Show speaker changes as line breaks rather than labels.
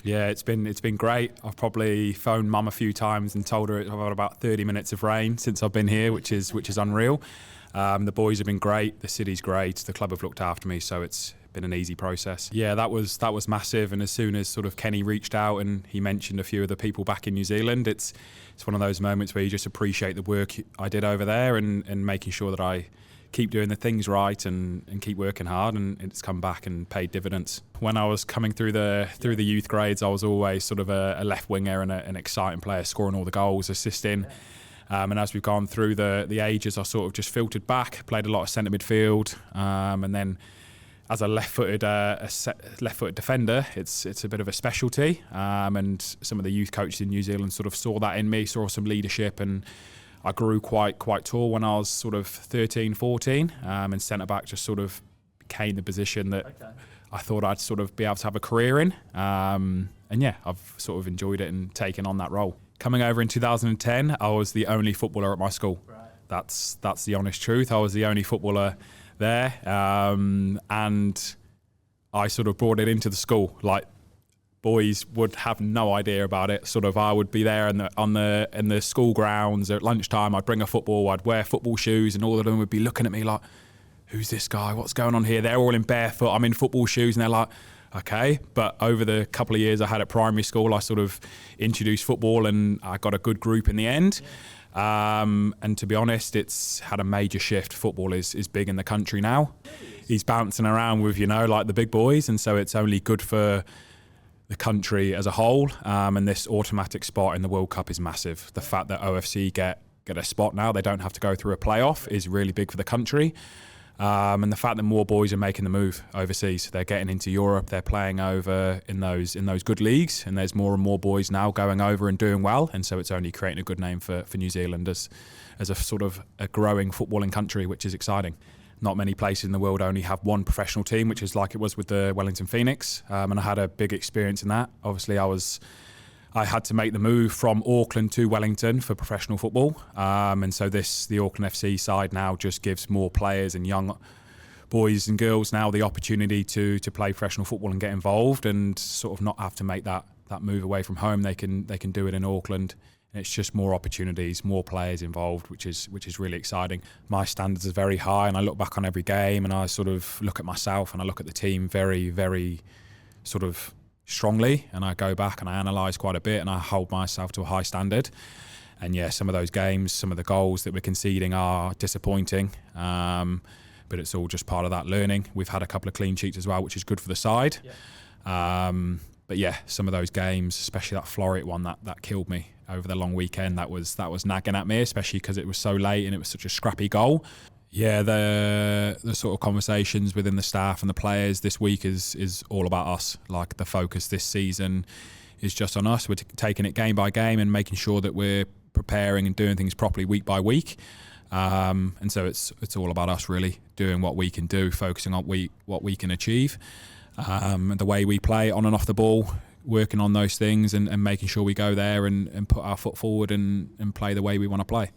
Yeah, it's been great. I've probably phoned Mum a few times and told her I've had about 30 minutes of rain since I've been here, which is unreal. The boys have been great. The city's great. The club have looked after me, so it's been an easy process. Yeah, that was massive. And as soon as sort of Kenny reached out and he mentioned a few of the people back in New Zealand, it's one of those moments where you just appreciate the work I did over there and making sure that I keep doing the things right and keep working hard, and it's come back and paid dividends. When I was coming through the youth grades, I was always sort of a left winger and an exciting player, scoring all the goals, assisting. And as we've gone through the ages, I sort of just filtered back, played a lot of centre midfield, and then as a left-footed defender, it's a bit of a specialty. And some of the youth coaches in New Zealand sort of saw that in me, saw some leadership, and I grew quite tall when I was sort of 13, 14, and centre-back just sort of became the position that I thought I'd sort of be able to have a career in. And yeah, I've sort of enjoyed it and taken on that role. Coming over in 2010, I was the only footballer at my school. Right. That's the honest truth. I was the only footballer there, and I sort of brought it into the school. Like, boys would have no idea about it. Sort of, I would be there in the school grounds at lunchtime. I'd bring a football. I'd wear football shoes, and all of them would be looking at me like, "Who's this guy? What's going on here?" They're all in barefoot. I'm in football shoes, and they're like, "Okay." But over the couple of years I had at primary school, I sort of introduced football, and I got a good group in the end. And to be honest, it's had a major shift. Football is big in the country now. He's bouncing around with, like the big boys, and so it's only good for the country as a whole, and this automatic spot in the World Cup is massive. The fact that OFC get a spot now, they don't have to go through a playoff, is really big for the country. And the fact that more boys are making the move overseas, they're getting into Europe, they're playing over in those good leagues, and there's more and more boys now going over and doing well, and so it's only creating a good name for New Zealand as a sort of a growing footballing country, which is exciting. Not many places in the world only have one professional team, which is like it was with the Wellington Phoenix, and I had a big experience in that. Obviously, I had to make the move from Auckland to Wellington for professional football, and so the Auckland FC side now just gives more players and young boys and girls now the opportunity to play professional football and get involved, and sort of not have to make that move away from home. They can do it in Auckland. And it's just more opportunities, more players involved, which is really exciting. My standards are very high, and I look back on every game and I sort of look at myself and I look at the team very, very sort of strongly, and I go back and I analyse quite a bit and I hold myself to a high standard. And yeah, some of those games, some of the goals that we're conceding are disappointing, but it's all just part of that learning. We've had a couple of clean sheets as well, which is good for the side. Yeah. But yeah, some of those games, especially that Florit one, that killed me over the long weekend. That was nagging at me, especially because it was so late and it was such a scrappy goal. Yeah, the sort of conversations within the staff and the players this week is all about us. Like, the focus this season is just on us. We're taking it game by game and making sure that we're preparing and doing things properly week by week. And so it's all about us really doing what we can do, focusing on what we can achieve. The way we play on and off the ball, working on those things and making sure we go there and put our foot forward and play the way we want to play.